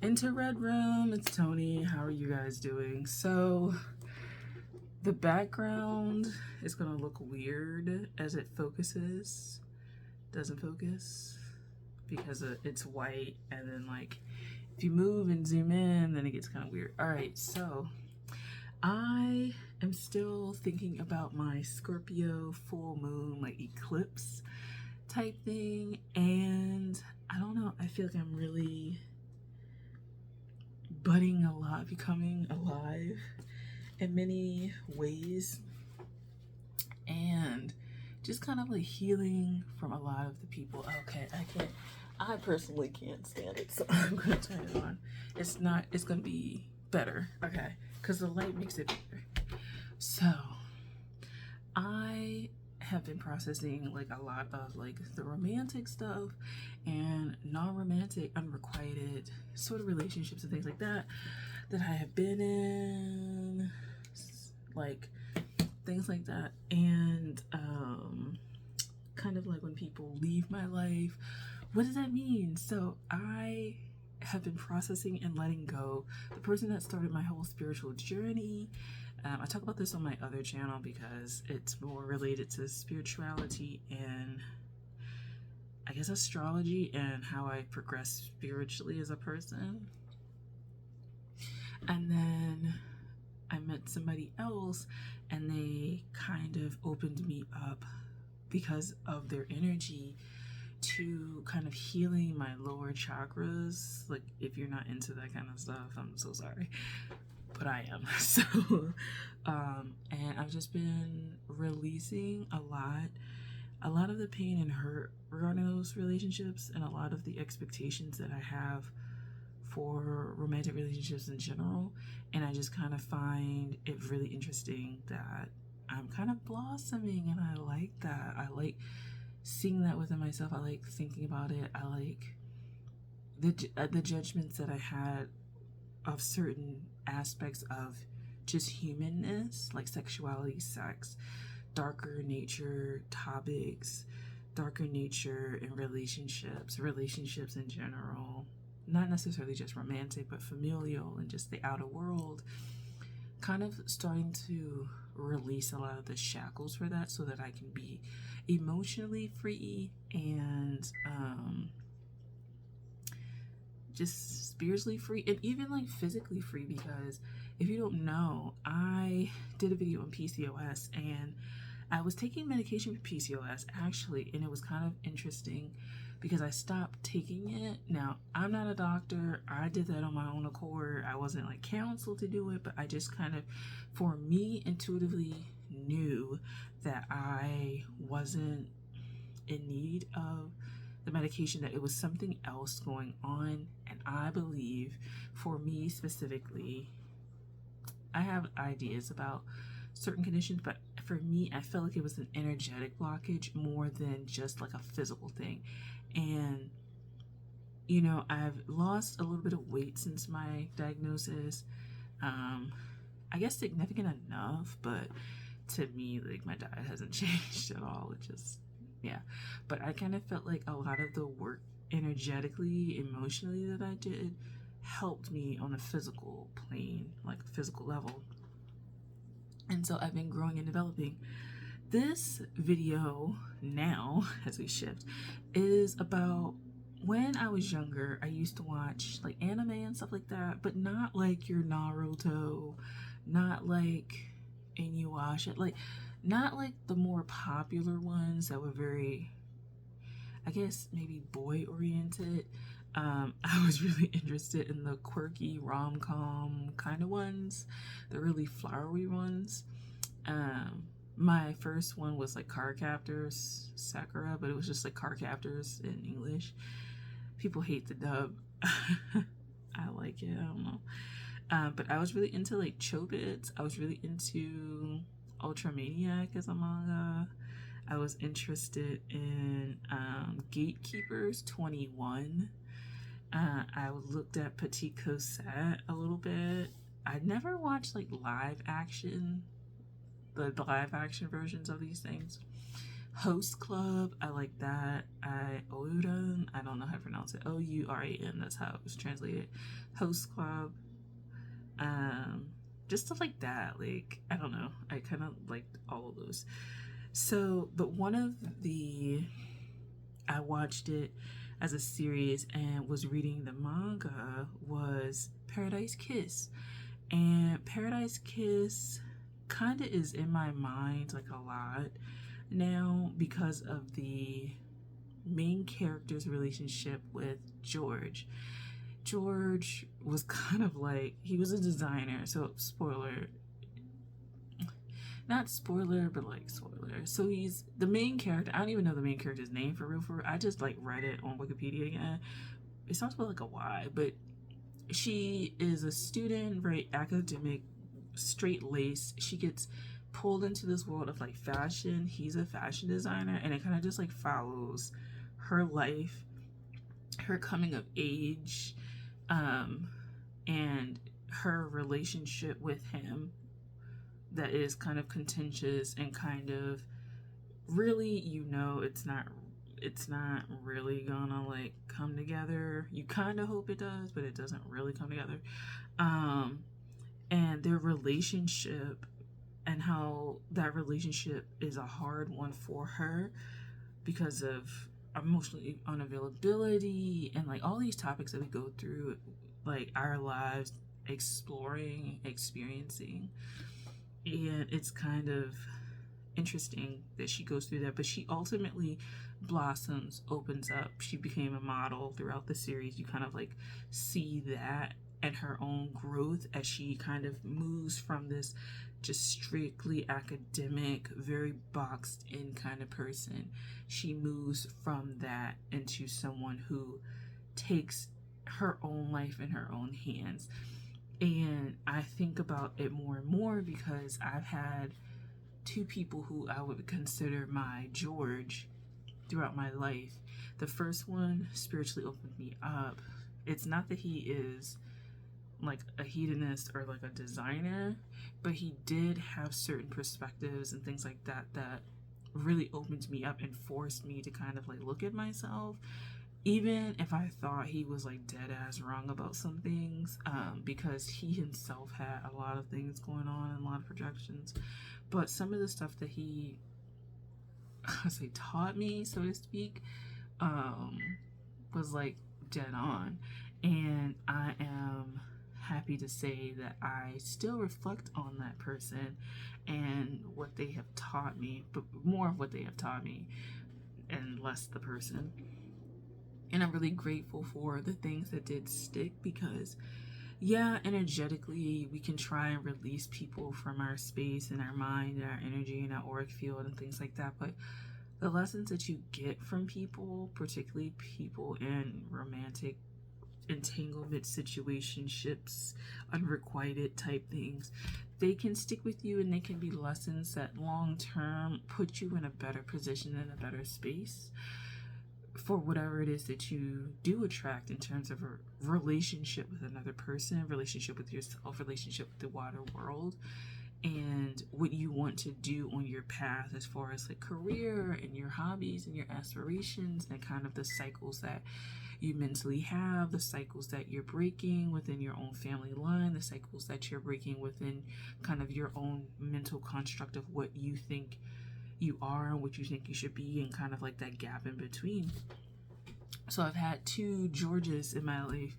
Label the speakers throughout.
Speaker 1: Into Red Room, it's Tony. How are you guys doing? So, the background is gonna look weird as it focuses. Doesn't focus because it's white, and then, like, if you move and zoom in, then it gets kind of weird. Alright, so I am still thinking about my Scorpio full moon, like eclipse type thing, and I don't know, I feel like I'm really budding alive, becoming alive in many ways, and just kind of like healing from a lot of the people. Okay, I personally can't stand it, so I'm gonna turn it on. It's gonna be better, okay, because the light makes it better. So I have been processing like a lot of like the romantic stuff and non-romantic unrequited sort of relationships and things like that I have been in, like things like that, and kind of like when people leave my life, what does that mean? So I have been processing and letting go the person that started my whole spiritual journey. I talk about this on my other channel because it's more related to spirituality and I guess astrology and how I progress spiritually as a person. And then I met somebody else and they kind of opened me up because of their energy to kind of healing my lower chakras. Like, if you're not into that kind of stuff, I'm so sorry, but I am. So and I've just been releasing a lot of the pain and hurt regarding those relationships, and a lot of the expectations that I have for romantic relationships in general. And I just kind of find it really interesting that I'm kind of blossoming, and I like that. I like seeing that within myself. I like thinking about it. I like the judgments that I had of certain aspects of just humanness, like sexuality, sex, darker nature topics, darker nature in relationships in general, not necessarily just romantic, but familial and just the outer world, kind of starting to release a lot of the shackles for that so that I can be emotionally free and just spiritually free and even like physically free. Because if you don't know, I did a video on PCOS and I was taking medication for PCOS actually, and it was kind of interesting because I stopped taking it. Now, I'm not a doctor. I did that on my own accord. I wasn't like counseled to do it, but I just kind of, for me, intuitively knew that I wasn't in need of the medication, that it was something else going on. And I believe, for me specifically, I have ideas about certain conditions, but for me, I felt like it was an energetic blockage more than just like a physical thing. And you know, I've lost a little bit of weight since my diagnosis. I guess significant enough, but to me, like, my diet hasn't changed at all. It just, yeah. But I kind of felt like a lot of the work energetically, emotionally that I did helped me on a physical plane, like a physical level. And so I've been growing and developing. This video now, as we shift, is about when I was younger. I used to watch like anime and stuff like that, but not like your Naruto, not like Inuyasha, like not like the more popular ones that were very, I guess, maybe boy oriented. I was really interested in the quirky rom-com kind of ones, the really flowery ones. My first one was like Card Captors Sakura, but it was just like Card Captors in English. People hate the dub. I like it. I don't know. But I was really into like Chobits. I was really into Ultramaniac as a manga. I was interested in Gatekeepers 21. I looked at Petit Cosette a little bit. I never watched like live action, the live action versions of these things, Host Club, I like that. Ouran, I don't know how to pronounce it. Ouran, that's how it was translated. Host Club. Um, just stuff like that. Like, I don't know. I kind of liked all of those. So, but one of the, I watched it as a series and was reading the manga was Paradise Kiss. And Paradise Kiss kind of is in my mind like a lot now because of the main character's relationship with George. George was kind of like, he was a designer, so spoiler, not spoiler, but like spoiler. So he's the main character. I don't even know the main character's name for real. I just like read it on Wikipedia again. It starts with like a Y, but she is a student, very academic, straight laced. She gets pulled into this world of like fashion. He's a fashion designer, and it kind of just like follows her life, her coming of age, and her relationship with him that is kind of contentious and kind of really, it's not really gonna like come together. You kind of hope it does, but it doesn't really come together. And their relationship and how that relationship is a hard one for her because of emotional unavailability and like all these topics that we go through like our lives exploring, experiencing. And it's kind of interesting that she goes through that, but she ultimately blossoms, opens up. She became a model throughout the series. You kind of like see that and her own growth as she kind of moves from this just strictly academic, very boxed in kind of person. She moves from that into someone who takes her own life in her own hands. And I think about it more and more because I've had two people who I would consider my George throughout my life. The first one spiritually opened me up. It's not that he is like a hedonist or like a designer, but he did have certain perspectives and things like that that really opened me up and forced me to kind of like look at myself, even if I thought he was like dead ass wrong about some things, because he himself had a lot of things going on and a lot of projections. But some of the stuff that he, I say, taught me, so to speak, was like dead on. And I am happy to say that I still reflect on that person and what they have taught me, but more of what they have taught me and less the person. And I'm really grateful for the things that did stick because, yeah, energetically, we can try and release people from our space and our mind and our energy and our auric field and things like that. But the lessons that you get from people, particularly people in romantic entanglement situationships, unrequited type things, they can stick with you and they can be lessons that long term put you in a better position and a better space for whatever it is that you do attract in terms of a relationship with another person, relationship with yourself, relationship with the wider world, and what you want to do on your path as far as like career and your hobbies and your aspirations and kind of the cycles that you mentally have, the cycles that you're breaking within your own family line, the cycles that you're breaking within kind of your own mental construct of what you think you are and what you think you should be, and kind of like that gap in between. So I've had two Georges in my life.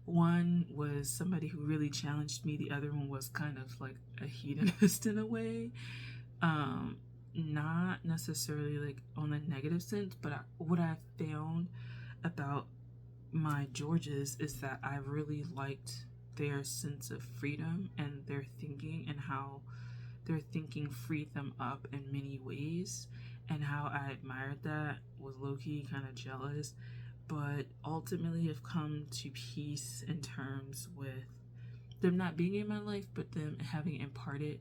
Speaker 1: One was somebody who really challenged me. The other one was kind of like a hedonist in a way. Not necessarily like on a negative sense, but what I found about my Georges is that I really liked their sense of freedom and their thinking, and how their thinking freed them up in many ways, and how I admired that, was low-key kind of jealous, but ultimately have come to peace in terms with them not being in my life, but them having imparted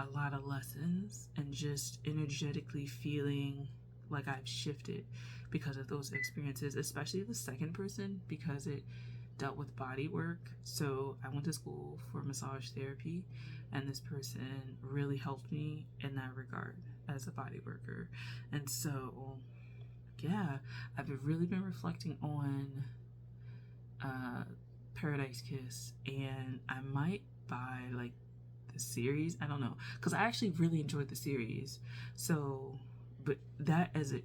Speaker 1: a lot of lessons and just energetically feeling like I've shifted because of those experiences, especially the second person, because it dealt with body work. So I went to school for massage therapy, and this person really helped me in that regard. as a body worker. And so, yeah, I've really been reflecting on Paradise Kiss, and I might buy like the series. I don't know, because I actually really enjoyed the series. So, but that as a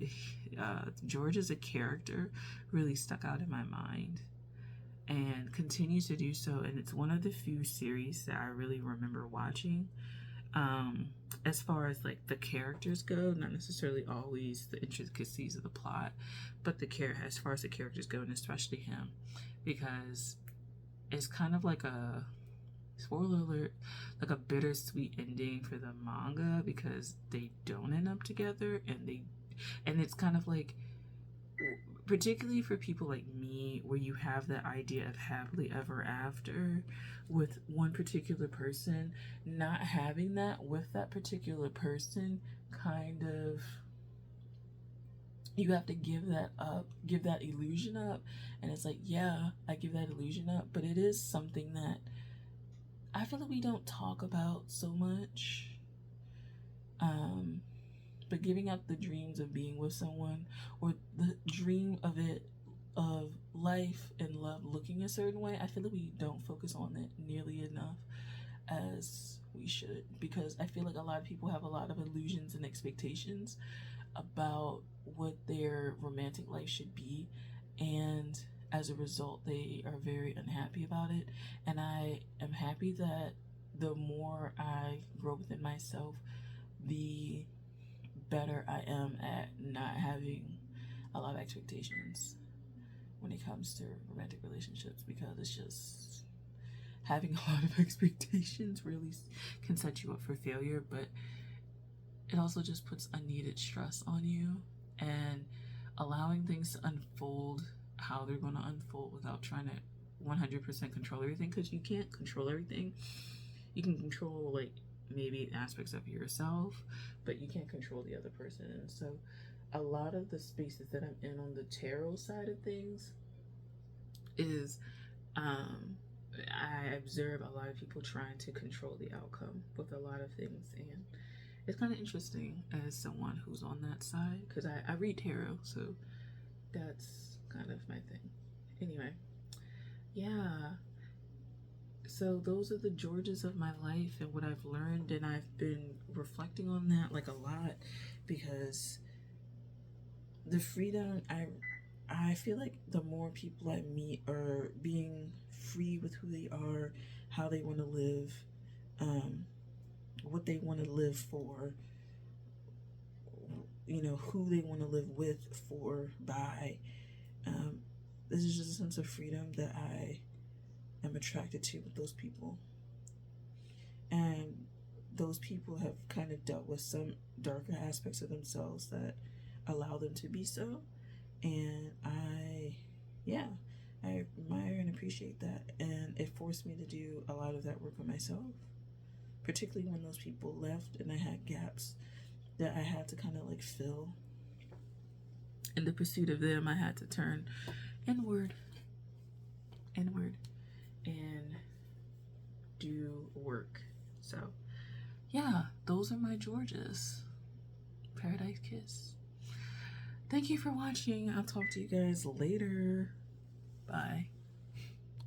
Speaker 1: George as a character really stuck out in my mind and continues to do so. And it's one of the few series that I really remember watching. As far as like the characters go, not necessarily always the intricacies of the plot, but as far as the characters go, and especially him, because it's kind of like a, spoiler alert, like a bittersweet ending for the manga, because they don't end up together, and it's kind of like, particularly for people like me, where you have that idea of happily ever after with one particular person, not having that with that particular person, kind of, you have to give that up, give that illusion up. And it's like, yeah, I give that illusion up, but it is something that I feel like we don't talk about so much. But giving up the dreams of being with someone, or the dream of life and love looking a certain way, I feel like we don't focus on it nearly enough as we should, because I feel like a lot of people have a lot of illusions and expectations about what their romantic life should be, and as a result they are very unhappy about it. And I am happy that the more I grow within myself, the better I am at not having a lot of expectations when it comes to romantic relationships, because it's just, having a lot of expectations really can set you up for failure, but it also just puts unneeded stress on you. And allowing things to unfold how they're going to unfold without trying to 100% control everything, because you can't control everything. You can control like maybe aspects of yourself, but you can't control the other person. And so a lot of the spaces that I'm in on the tarot side of things is I observe a lot of people trying to control the outcome with a lot of things, and it's kind of interesting as someone who's on that side, because I read tarot, so that's kind of my thing. Anyway, yeah, so those are the Georges of my life and what I've learned, and I've been reflecting on that like a lot, because the freedom, I feel like the more people I meet are being free with who they are, how they want to live, what they want to live for, you know, who they want to live with, for, by. This is just a sense of freedom that I am attracted to with those people. And those people have kind of dealt with some darker aspects of themselves that allow them to be so. And I admire and appreciate that. And it forced me to do a lot of that work on myself, particularly when those people left and I had gaps that I had to kind of like fill. In the pursuit of them, I had to turn inward, and do work. So, yeah, those are my Georges. Paradise Kiss. Thank you for watching. I'll talk to you guys later. Bye.